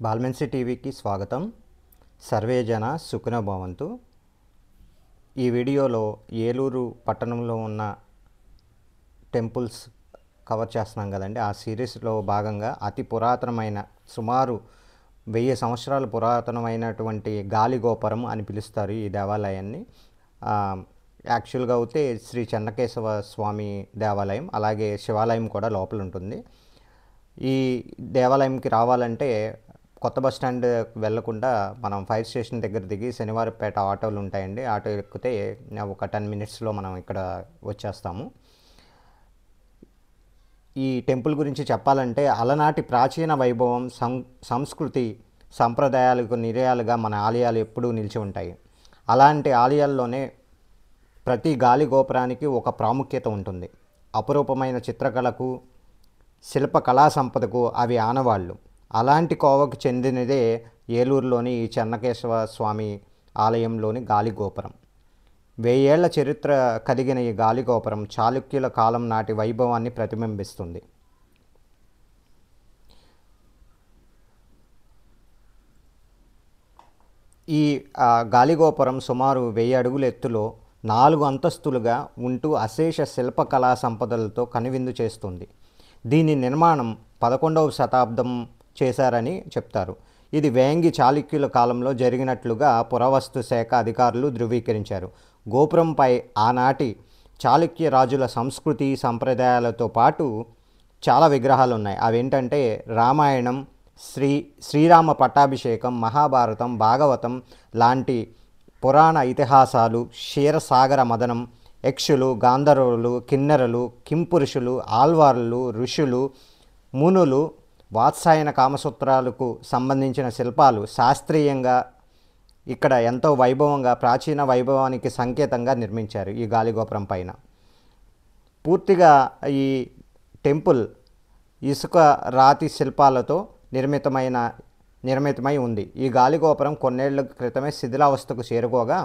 బాల్మెన్సీ టీవీకి స్వాగతం. సర్వే జన సుఖినో భవంతు. ఈ వీడియోలో ఏలూరు పట్టణంలో ఉన్న టెంపుల్స్ కవర్ చేస్తున్నాం కదండి. ఆ సిరీస్లో భాగంగా అతి పురాతనమైన సుమారు 1000 సంవత్సరాల పురాతనమైనటువంటి గాలిగోపురం అని పిలుస్తారు ఈ దేవాలయాన్ని. యాక్చువల్గా అయితే శ్రీ చెన్నకేశవ స్వామి దేవాలయం, అలాగే శివాలయం కూడా లోపల ఉంటుంది. ఈ దేవాలయంకి రావాలంటే కొత్త బస్ స్టాండ్ వెళ్లకుండా మనం ఫైర్ స్టేషన్ దగ్గర దిగి శనివారపేట ఆటోలు ఉంటాయండి. ఆటో ఎక్కితే ఒక 10 మినిట్స్లో మనం ఇక్కడ వచ్చేస్తాము. ఈ టెంపుల్ గురించి చెప్పాలంటే అలనాటి ప్రాచీన వైభవం, సంస్కృతి, సంప్రదాయాలకు నిలయాలుగా మన ఆలయాలు ఎప్పుడూ నిలిచి ఉంటాయి. అలాంటి ఆలయాల్లోనే ప్రతి గాలి గోపురానికి ఒక ప్రాముఖ్యత ఉంటుంది. అపురూపమైన చిత్రకళకు, శిల్ప కళా సంపదకు అవి ఆనవాళ్ళు. అలాంటి కోవకు చెందినదే ఏలూరులోని ఈ చెన్నకేశవ స్వామి ఆలయంలోని గాలిగోపురం. 1000 ఏళ్ల చరిత్ర కలిగిన ఈ గాలిగోపురం చాళుక్యుల కాలం నాటి వైభవాన్ని ప్రతిబింబిస్తుంది. ఈ గాలిగోపురం సుమారు 1000 అడుగుల ఎత్తులో 4 అంతస్తులుగా ఉంటూ అశేష శిల్పకళా సంపదలతో కనువిందు చేస్తుంది. దీని నిర్మాణం 11వ శతాబ్దం చేశారని చెప్తారు. ఇది వేంగి చాళుక్యుల కాలంలో జరిగినట్లుగా పురావస్తు శాఖ అధికారులు ధృవీకరించారు. గోపురంపై ఆనాటి చాళుక్య రాజుల సంస్కృతి సంప్రదాయాలతో పాటు చాలా విగ్రహాలు ఉన్నాయి. అవేంటంటే రామాయణం, శ్రీరామ పట్టాభిషేకం, మహాభారతం, భాగవతం లాంటి పురాణ ఇతిహాసాలు, క్షీరసాగర మదనం, యక్షులు, గాంధర్వులు, కిన్నెరలు, కింపురుషులు, ఆల్వార్లు, ఋషులు, మునులు, వాత్సాయన కామసూత్రాలకు సంబంధించిన శిల్పాలు శాస్త్రీయంగా ఇక్కడ ఎంతో వైభవంగా ప్రాచీన వైభవానికి సంకేతంగా నిర్మించారు ఈ గాలిగోపురం పైన. పూర్తిగా ఈ టెంపుల్ ఇసుక రాతి శిల్పాలతో నిర్మితమై ఉంది. ఈ గాలిగోపురం కొన్నేళ్ల క్రితమే శిథిలావస్థకు చేరుకోగా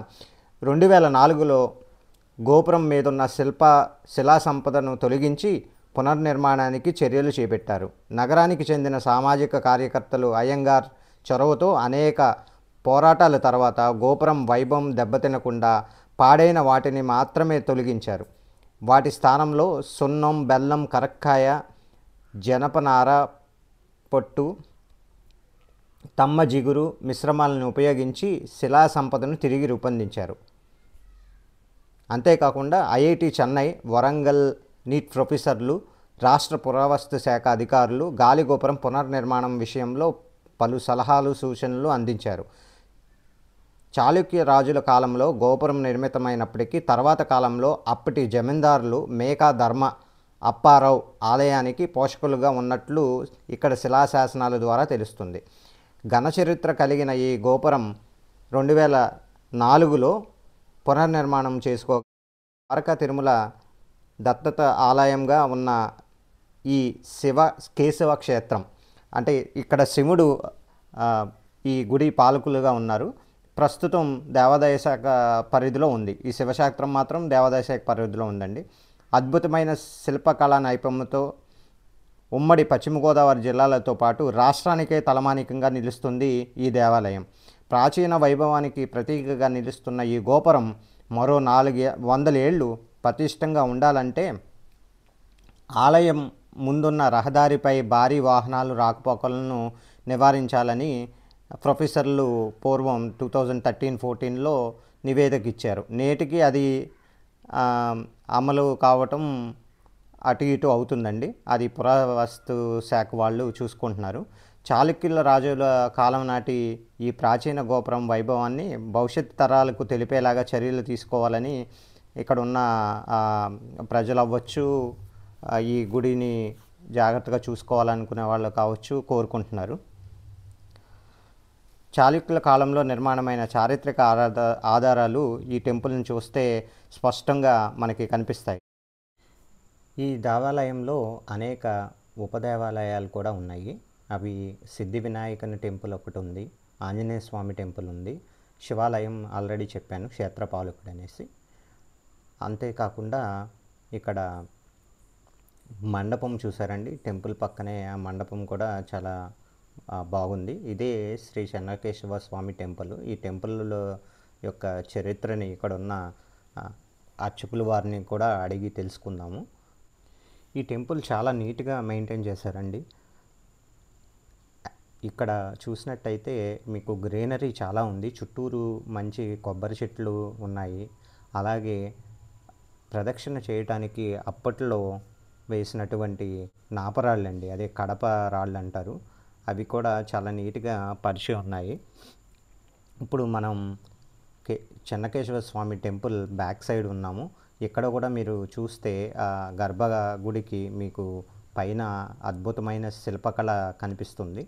2004లో గోపురం మీదున్న శిలా సంపదను తొలగించి పునర్నిర్మాణానికి చర్యలు చేపట్టారు. నగరానికి చెందిన సామాజిక కార్యకర్తలు అయ్యంగార్ చొరవతో అనేక పోరాటాల తర్వాత గోపురం వైభవం దెబ్బతినకుండా పాడైన వాటిని మాత్రమే తొలగించారు. వాటి స్థానంలో సున్నం, బెల్లం, కరక్కాయ, జనపనార పొట్టు, తమ్మ జిగురు మిశ్రమాలను ఉపయోగించి శిలా సంపదను తిరిగి రూపొందించారు. అంతేకాకుండా ఐఐటి చెన్నై, వరంగల్ నీట్ ప్రొఫెసర్లు, రాష్ట్ర పురావస్తు శాఖ అధికారులు గాలిగోపురం పునర్నిర్మాణం విషయంలో పలు సలహాలు, సూచనలు అందించారు. చాళుక్య రాజుల కాలంలో గోపురం నిర్మితమైనప్పటికీ తర్వాత కాలంలో అప్పటి జమీందారులు మేకా ధర్మ అప్పారావు ఆలయానికి పోషకులుగా ఉన్నట్లు ఇక్కడ శిలాశాసనాల ద్వారా తెలుస్తుంది. ఘనచరిత్ర కలిగిన ఈ గోపురం 2004లో పునర్నిర్మాణం ద్వారకా తిరుమల దత్తత ఆలయంగా ఉన్న ఈ కేశవ క్షేత్రం, అంటే ఇక్కడ శివుడు ఈ గుడి పాలకులుగా ఉన్నారు. ప్రస్తుతం దేవాదాయ శాఖ పరిధిలో ఉంది. ఈ శివక్షేత్రం మాత్రం దేవాదాయ శాఖ పరిధిలో ఉందండి. అద్భుతమైన శిల్పకళా నైపుణ్యంతో ఉమ్మడి పశ్చిమ గోదావరి జిల్లాలతో పాటు రాష్ట్రానికే తలమానికంగా నిలుస్తుంది ఈ దేవాలయం. ప్రాచీన వైభవానికి ప్రతీకగా నిలుస్తున్న ఈ గోపురం మరో 400 ఏళ్ళు పటిష్టంగా ఉండాలంటే ఆలయం ముందున్న రహదారిపై భారీ వాహనాలు రాకపోకలను నివారించాలని ప్రొఫెసర్లు పూర్వం 2013-14లో నివేదిక ఇచ్చారు. నేటికి అది అమలు కావటం అటు ఇటు అవుతుందండి. అది పురావస్తు శాఖ వాళ్ళు చూసుకుంటున్నారు. చాళుక్యుల రాజుల కాలం నాటి ఈ ప్రాచీన గోపురం వైభవాన్ని భవిష్యత్ తరాలకు తెలిపేలాగా చర్యలు తీసుకోవాలని ఇక్కడ ఉన్న ప్రజలు అవ్వచ్చు, ఈ గుడిని జాగ్రత్తగా చూసుకోవాలనుకునే వాళ్ళు కావచ్చు కోరుకుంటున్నారు. చాళుక్యుల కాలంలో నిర్మాణమైన చారిత్రక ఆధారాలు ఈ టెంపుల్ని చూస్తే స్పష్టంగా మనకి కనిపిస్తాయి. ఈ దేవాలయంలో అనేక ఉపదేవాలయాలు కూడా ఉన్నాయి. అవి సిద్ధి వినాయకుని టెంపుల్ ఒకటి ఉంది, ఆంజనేయ స్వామి టెంపుల్ ఉంది, శివాలయం ఆల్రెడీ చెప్పాను, క్షేత్రపాలకుడు అనేసి. అంతేకాకుండా ఇక్కడ మండపం చూసారండి, టెంపుల్ పక్కనే ఆ మండపం కూడా చాలా బాగుంది. ఇదే శ్రీ చెన్నకేశవ స్వామి టెంపుల్. ఈ టెంపుల్ యొక్క చరిత్రని ఇక్కడున్న అర్చకుల వారిని కూడా అడిగి తెలుసుకుందాము. ఈ టెంపుల్ చాలా నీట్గా మెయింటైన్ చేశారండి. ఇక్కడ చూసినట్టయితే మీకు గ్రీనరీ చాలా ఉంది. చుట్టూరు మంచి కొబ్బరి చెట్లు ఉన్నాయి. అలాగే ప్రదక్షిణ చేయటానికి అప్పట్లో వేసినటువంటి నాపరాళ్ళండి, అదే కడప రాళ్ళు అంటారు, అవి కూడా చాలా నీట్గా పరిచి ఉన్నాయి. ఇప్పుడు మనం చెన్నకేశవ స్వామి టెంపుల్ బ్యాక్ సైడ్ ఉన్నాము. ఇక్కడ కూడా మీరు చూస్తే గర్భ గుడికి మీకు పైన అద్భుతమైన శిల్పకళ కనిపిస్తుంది.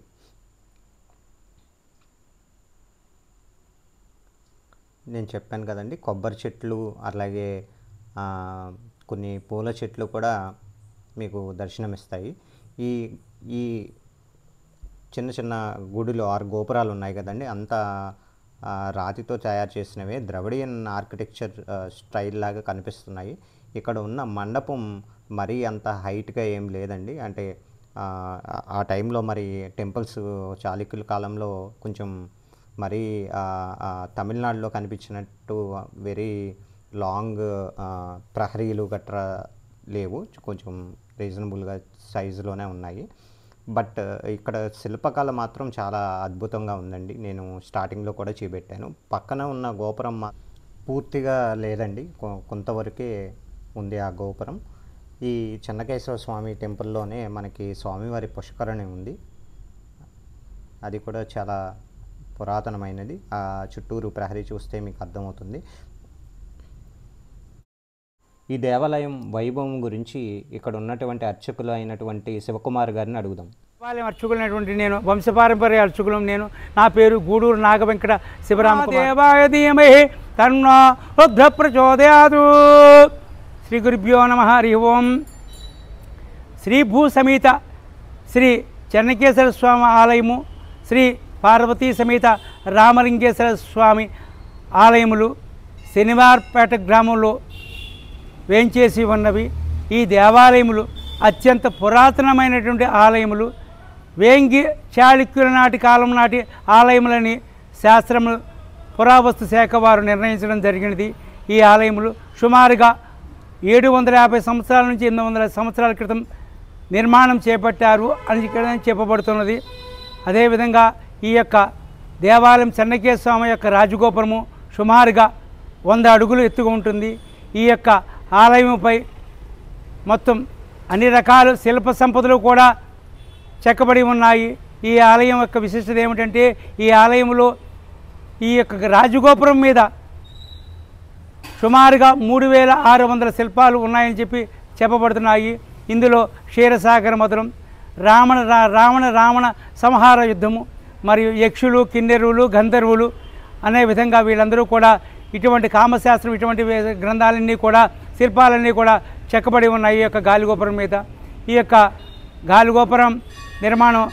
నేను చెప్పాను కదండి, కొబ్బరి చెట్లు అలాగే కొన్ని పూల చెట్లు కూడా మీకు దర్శనమిస్తాయి. ఈ ఈ చిన్న చిన్న గుడిలో 6 గోపురాలు ఉన్నాయి కదండి, అంతా రాతితో తయారు చేసినవే, ద్రవిడియన్ ఆర్కిటెక్చర్ స్టైల్ లాగా కనిపిస్తున్నాయి. ఇక్కడ ఉన్న మండపం మరీ అంత హైట్గా ఏం లేదండి. అంటే ఆ టైంలో మరి టెంపుల్స్ చాళుక్యుల కాలంలో కొంచెం మరీ తమిళనాడులో కనిపించినట్టు వెరీ లాంగ్ ప్రహరీలు గట్రా లేవు, కొంచెం రీజనబుల్గా సైజులోనే ఉన్నాయి. బట్ ఇక్కడ శిల్పకళ మాత్రం చాలా అద్భుతంగా ఉందండి. నేను స్టార్టింగ్లో కూడా చూపెట్టాను. పక్కన ఉన్న గోపురం పూర్తిగా లేదండి, కొంతవరకే ఉంది ఆ గోపురం. ఈ చెన్నకేశవ స్వామి టెంపుల్లోనే మనకి స్వామివారి పుష్కరణి ఉంది. అది కూడా చాలా పురాతనమైనది. ఆ చుట్టూరు ప్రహరీ చూస్తే మీకు అర్థమవుతుంది. ఈ దేవాలయం వైభవం గురించి ఇక్కడ ఉన్నటువంటి అర్చకులు అయినటువంటి శివకుమార్ గారిని అడుగుదాం. దేవాలయం అర్చకులైనటువంటి నేను, వంశపారంపర్య అర్చకులం నేను. నా పేరు గూడూరు నాగవెంకట శివరామ దేవాయ ధీమహి తన్నో రుద్ర ప్రచోదయాదు. శ్రీ గురుభ్యో నమః. హరి ఓం. శ్రీ భూ సమేత శ్రీ చెన్నకేశ్వర స్వామి ఆలయము, శ్రీ పార్వతీ సమేత రామలింగేశ్వర స్వామి ఆలయములు శనివార్పేట గ్రామంలో వేంచేసి ఉన్నవి. ఈ దేవాలయములు అత్యంత పురాతనమైనటువంటి ఆలయములు. వేంగి చాళుక్యుల నాటి కాలం నాటి ఆలయములని శాస్త్రములు పురావస్తు శాఖ వారు నిర్ణయించడం జరిగినది. ఈ ఆలయములు సుమారుగా 750 సంవత్సరాల నుంచి 800 సంవత్సరాల క్రితం నిర్మాణం చేపట్టారు అని ఇక్కడ చెప్పబడుతున్నది. అదేవిధంగా ఈ యొక్క దేవాలయం చెన్నకేశ్వర స్వామి యొక్క రాజగోపురము సుమారుగా 100 అడుగులు ఎత్తుగా ఉంటుంది. ఈ యొక్క ఆలయముపై మొత్తం అన్ని రకాల శిల్ప సంపదలు కూడా చెక్కబడి ఉన్నాయి. ఈ ఆలయం యొక్క విశిష్టత ఏమిటంటే, ఈ ఆలయంలో ఈ యొక్క రాజగోపురం మీద సుమారుగా 3600 శిల్పాలు ఉన్నాయని చెప్పి చెప్పబడుతున్నాయి. ఇందులో క్షీరసాగర మధురం, రావణ సంహార యుద్ధము, మరియు యక్షులు, కిన్నెరువులు, గంధర్వులు అనే విధంగా వీళ్ళందరూ కూడా ఇటువంటి కామశాస్త్రం ఇటువంటి గ్రంథాలన్నీ కూడా శిల్పాలన్నీ కూడా చెక్కబడి ఉన్నాయి ఈ యొక్క గాలిగోపురం మీద. ఈ యొక్క గాలిగోపురం నిర్మాణం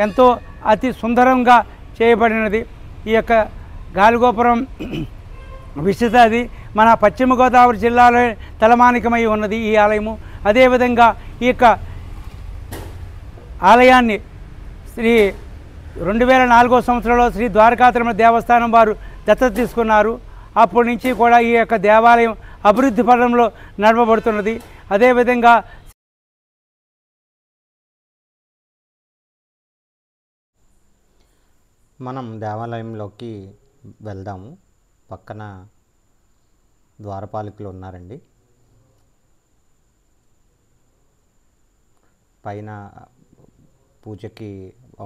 ఎంతో అతి సుందరంగా చేయబడినది. ఈ యొక్క గాలిగోపురం విశిష్టత అది మన పశ్చిమ గోదావరి జిల్లాలో తలమానికమై ఉన్నది ఈ ఆలయము. అదేవిధంగా ఈ యొక్క ఆలయాన్ని 2004 సంవత్సరంలో శ్రీ ద్వారకాతిరుమల దేవస్థానం వారు దత్తత తీసుకున్నారు. అప్పటి నుంచి కూడా ఈ యొక్క దేవాలయం అభివృద్ధి పథంలో నడపబడుతున్నది. అదేవిధంగా మనం దేవాలయంలోకి వెళ్దాము. పక్కన ద్వారపాలకులు ఉన్నారండి. పైన పూజకి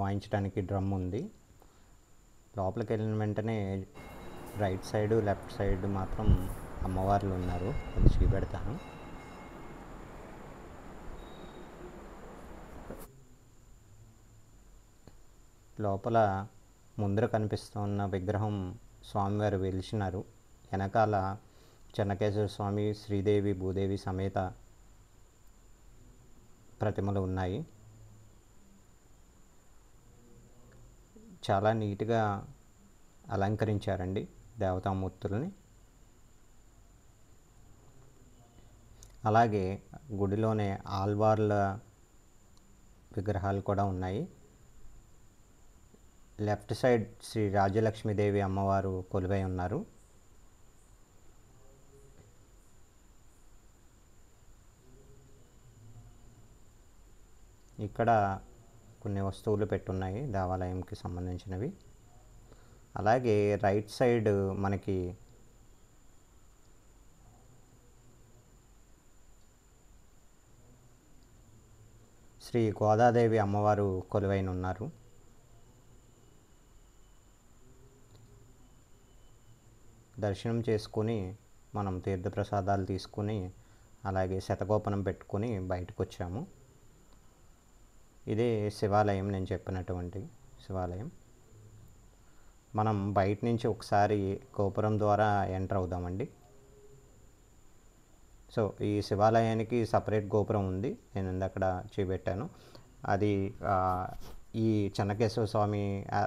వాయించడానికి డ్రమ్ ఉంది. లోపలికి వెళ్ళిన వెంటనే రైట్ సైడ్ లెఫ్ట్ సైడ్ మాత్రం అమ్మవార్లు ఉన్నారు, అది చూపెడతాను. లోపల ముందర కనిపిస్తున్న విగ్రహం స్వామివారు వెలిసినారు. వెనకాల చెన్నకేశ్వర స్వామి, శ్రీదేవి, భూదేవి సమేత ప్రతిమలు ఉన్నాయి. చాలా నీట్గా అలంకరించారండి దేవతామూర్తులని. అలాగే గుడిలోనే ఆల్వార్ల విగ్రహాలు కూడా ఉన్నాయి. లెఫ్ట్ సైడ్ శ్రీ రాజ్యలక్ష్మీదేవి అమ్మవారు కొలువై ఉన్నారు. ఇక్కడ కొన్ని వస్తువులు పెట్టున్నాయి దేవాలయంకి సంబంధించినవి. అలాగే రైట్ సైడ్ మనకి శ్రీ గోదాదేవి అమ్మవారు కొలువైన ఉన్నారు. దర్శనం చేసుకుని మనం తీర్థప్రసాదాలు తీసుకుని అలాగే శతగోపనం పెట్టుకుని బయటకు వచ్చాము. ఇదే శివాలయం, నేను చెప్పినటువంటి శివాలయం. మనం బయట నుంచి ఒకసారి గోపురం ద్వారా ఎంటర్ అవుదామండి. సో ఈ శివాలయానికి సపరేట్ గోపురం ఉంది, నేను ఇందక్కడ చూపెట్టాను. అది ఈ చెన్నకేశవ స్వామి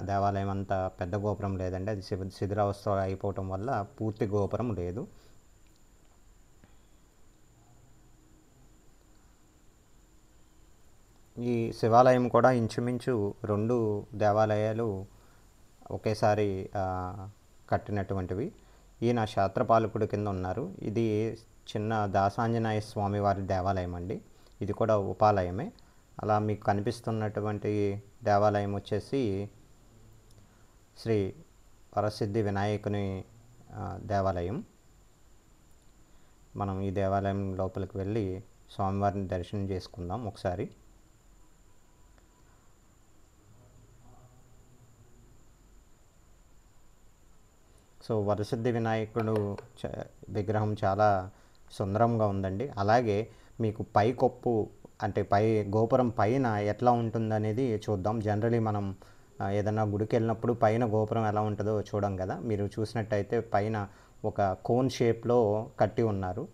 దేవాలయం అంత పెద్ద గోపురం లేదండి, అది శిథిలావస్థ అయిపోవటం వల్ల పూర్తి గోపురం లేదు. ఈ శివాలయం కూడా ఇంచుమించు 2 దేవాలయాలు ఒకేసారి కట్టినటువంటివి. ఈయన క్షేత్రపాలకుడు కింద ఉన్నారు. ఇది చిన్న దాసాంజనేయ స్వామి వారి దేవాలయం అండి, ఇది కూడా ఉపాలయమే. అలా మీకు కనిపిస్తున్నటువంటి దేవాలయం వచ్చేసి శ్రీ వరసిద్ధి వినాయకుని దేవాలయం. మనం ఈ దేవాలయం లోపలికి వెళ్ళి స్వామివారిని దర్శనం చేసుకుందాం ఒకసారి. సో వరసిద్ధి వినాయకుడు విగ్రహం చాలా సుందరంగా ఉందండి. అలాగే మీకు పై కొప్పు అంటే గోపురం పైన ఎట్లా ఉంటుందనేది చూద్దాం. జనరలీ మనం ఏదైనా గుడికి వెళ్ళినప్పుడు పైన గోపురం ఎలా ఉంటుందో చూడం కదా. మీరు చూసినట్టయితే పైన ఒక కోన్ షేప్లో కట్టి ఉన్నారు.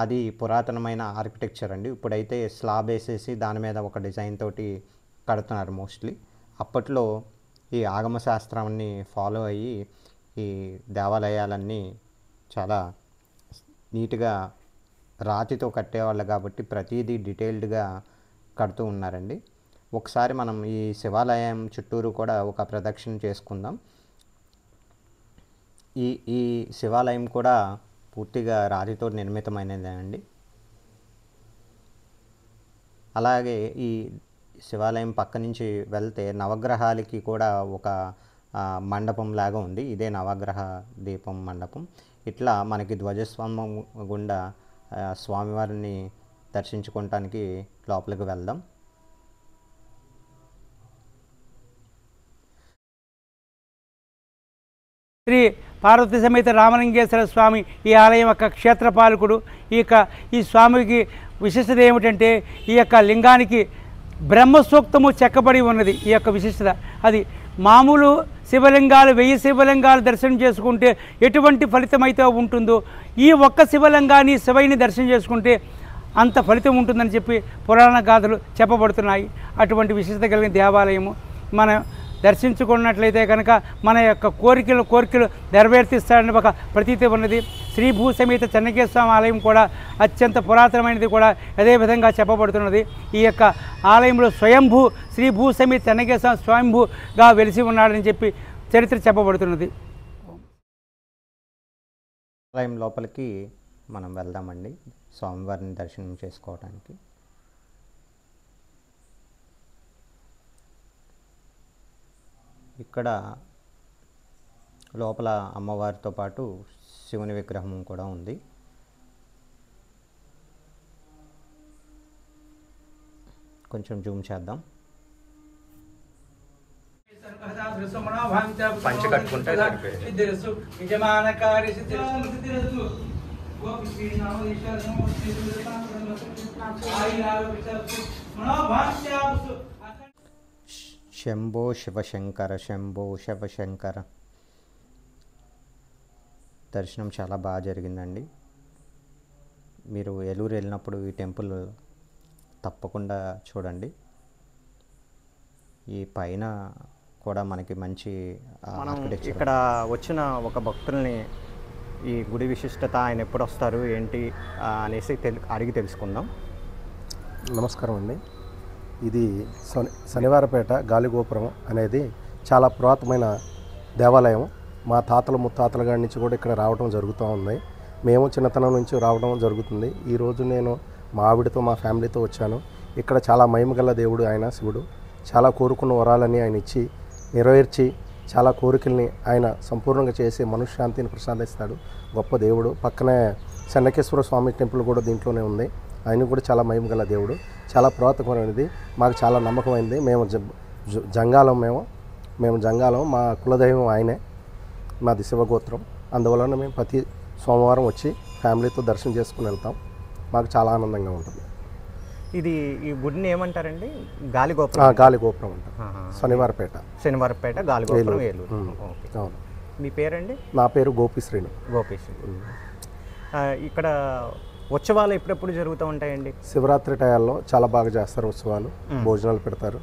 అది పురాతనమైన ఆర్కిటెక్చర్ అండి. ఇప్పుడైతే స్లాబ్ వేసేసి దాని మీద ఒక డిజైన్ తోటి కడుతున్నారు మోస్ట్లీ. అప్పట్లో ఈ ఆగమ శాస్త్రాన్ని ఫాలో అయ్యి ఈ దేవాలయాలన్నీ చాలా నీట్గా రాతితో కట్టేవాళ్ళు కాబట్టి ప్రతిదీ డీటెయిల్డ్గా కడుతూ ఉన్నారండి. ఒకసారి మనం ఈ శివాలయం చుట్టూరు కూడా ఒక ప్రదక్షిణ చేసుకుందాం. ఈ శివాలయం కూడా పూర్తిగా రాతితో నిర్మితమైనదేనండి. అలాగే ఈ శివాలయం పక్క నుంచి వెళ్తే నవగ్రహాలకి కూడా ఒక మండపం లాగా ఉంది. ఇదే నవగ్రహ దీపం మండపం. ఇట్లా మనకి ధ్వజస్తంభం గుండా స్వామివారిని దర్శించుకోవటానికి లోపలికి వెళ్దాం. శ్రీ పార్వతీ సమేత రామలింగేశ్వర స్వామి ఈ ఆలయం యొక్క క్షేత్రపాలకుడు. ఈ స్వామికి విశిష్టత ఏమిటంటే ఈ యొక్క లింగానికి బ్రహ్మసూక్తము చెక్కబడి ఉన్నది. ఈ యొక్క విశిష్టత అది మామూలు శివలింగాలు 1000 శివలింగాలు దర్శనం చేసుకుంటే ఎటువంటి ఫలితం అయితే ఉంటుందో ఈ ఒక్క శివలింగాన్ని శివయ్యని దర్శనం చేసుకుంటే అంత ఫలితం ఉంటుందని చెప్పి పురాణ గాథలు చెప్పబడుతున్నాయి. అటువంటి విశిష్టత కలిగిన దేవాలయము. మనం దర్శించుకున్నట్లయితే కనుక మన యొక్క కోరికలు నెరవేర్తిస్తాడని ఒక ప్రతీతి ఉన్నది. శ్రీ భూసమేత చెన్నకేశవ స్వామి ఆలయం కూడా అత్యంత పురాతనమైనది కూడా అదేవిధంగా చెప్పబడుతున్నది. ఈ యొక్క ఆలయంలో స్వయంభూ శ్రీ భూసమేత చెన్నకేశవ స్వయంభూగా వెలిసి ఉన్నాడని చెప్పి చరిత్ర చెప్పబడుతున్నది. ఆలయం లోపలికి మనం వెళ్దామండి స్వామివారిని దర్శనం చేసుకోవడానికి. ఇక్కడ లోపల అమ్మవారితో పాటు శివుని విగ్రహం కూడా ఉంది. కొంచెం జూమ్ చేద్దాం. పంచ కట్టుకుంటే శంభో శివశంకర శంభో శివశంకర. దర్శనం చాలా బాగా జరిగిందండి. మీరు ఏలూరు వెళ్ళినప్పుడు ఈ టెంపుల్ తప్పకుండా చూడండి. ఈ పైన కూడా మనకి మంచి ఇక్కడ వచ్చిన ఒక భక్తుల్ని ఈ గుడి విశిష్టత, ఆయన ఎప్పుడు వస్తారు ఏంటి అనేసి అడిగి తెలుసుకుందాం. నమస్కారం అండి. ఇది శనివారపేట గాలిగోపురం అనేది చాలా పురాతనమైన దేవాలయం. మా తాతల ముత్తాతల గారి నుంచి కూడా ఇక్కడ రావడం జరుగుతూ ఉంది. మేము చిన్నతనం నుంచి రావడం జరుగుతుంది. ఈరోజు నేను మా ఆవిడతో మా ఫ్యామిలీతో వచ్చాను. ఇక్కడ చాలా మహిమగల దేవుడు ఆయన శివుడు. చాలా కోరుకున్న వరాలని ఆయన ఇచ్చి నెరవేర్చి చాలా కోరికల్ని ఆయన సంపూర్ణంగా చేసి మనశ్శాంతిని ప్రసాదిస్తాడు. గొప్ప దేవుడు. పక్కనే చెన్నకేశ్వర స్వామి టెంపుల్ కూడా దీంట్లోనే ఉంది. ఆయన కూడా చాలా మహిమగల దేవుడు. చాలా పురాతనమైనది. మాకు చాలా నమ్మకమైంది. మేము జంగాలం మేము జంగాలం. మా కులదైవం ఆయనే. మాది శివగోత్రం. అందువలన మేము ప్రతి సోమవారం వచ్చి ఫ్యామిలీతో దర్శనం చేసుకుని వెళ్తాం. మాకు చాలా ఆనందంగా ఉంటుంది. ఇది ఈ గుడిని ఏమంటారండి? గాలిగోపురం. గాలిగోపురం అంటారు. శనివారపేట గాలిగోపురం, ఏలూరు. ఓకే. అవును. మీ పేరండి? నా పేరు గోపిశ్రీను. ఇక్కడ ఉత్సవాలు ఎప్పుడెప్పుడు జరుగుతూ ఉంటాయండి? శివరాత్రి టయాల్లో చాలా బాగా చేస్తారు ఉత్సవాలు. భోజనాలు పెడతారు.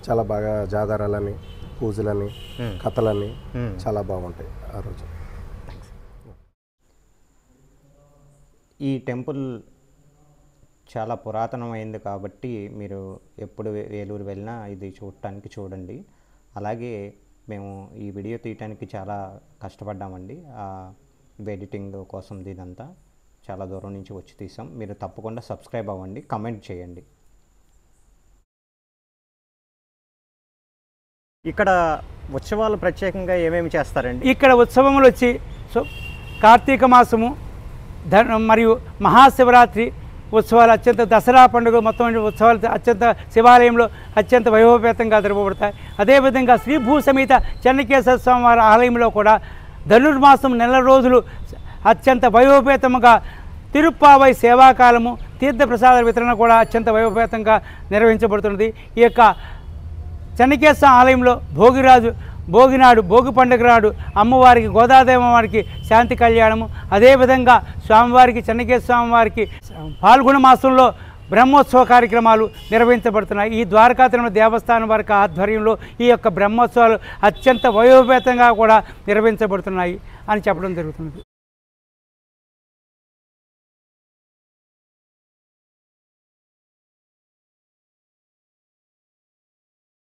చాలా బాగా జాగారాలని, పూజలని, కథలని చాలా బాగుంటాయి ఆ రోజు. ఈ టెంపుల్ చాలా పురాతనమైంది కాబట్టి మీరు ఎప్పుడు ఏలూరు వెళ్ళినా ఇది చూడండి. అలాగే మేము ఈ వీడియో తీయటానికి చాలా కష్టపడ్డామండి. ఎడిటింగ్ కోసం ఇదంతా చాలా దూరం నుంచి వచ్చి తీసాం. మీరు తప్పకుండా సబ్స్క్రైబ్ అవ్వండి, కమెంట్ చేయండి. ఇక్కడ ఉత్సవాలు ప్రత్యేకంగా ఏమేమి చేస్తారండి? ఇక్కడ ఉత్సవములు వచ్చి కార్తీక మాసము మరియు మహాశివరాత్రి ఉత్సవాలు, అత్యంత దసరా పండుగ, మొత్తం ఉత్సవాలు అత్యంత శివాలయంలో అత్యంత వైభవపేతంగా జరపబడతాయి. అదేవిధంగా శ్రీ భూసమేత చెన్నకేశ్వర స్వామి వారి ఆలయంలో కూడా ధనుర్మాసం నెల రోజులు అత్యంత వైభవపేతముగా తిరుప్పావై సేవాకాలము, తీర్థప్రసాద వితరణ కూడా అత్యంత వైభవపేతంగా నిర్వహించబడుతున్నది. ఈ యొక్క చెన్నకేశ్వర ఆలయంలో భోగినాడు భోగి పండుగ నాడు అమ్మవారికి, గోదాదేవి వారికి శాంతి కళ్యాణము, అదేవిధంగా స్వామివారికి, చెన్నకేశ్వర స్వామివారికి పాల్గొన మాసంలో బ్రహ్మోత్సవ కార్యక్రమాలు నిర్వహించబడుతున్నాయి. ఈ ద్వారకా తిరుమల దేవస్థానం వారి ఆధ్వర్యంలో ఈ యొక్క బ్రహ్మోత్సవాలు అత్యంత వైభవపేతంగా కూడా నిర్వహించబడుతున్నాయి అని చెప్పడం జరుగుతుంది.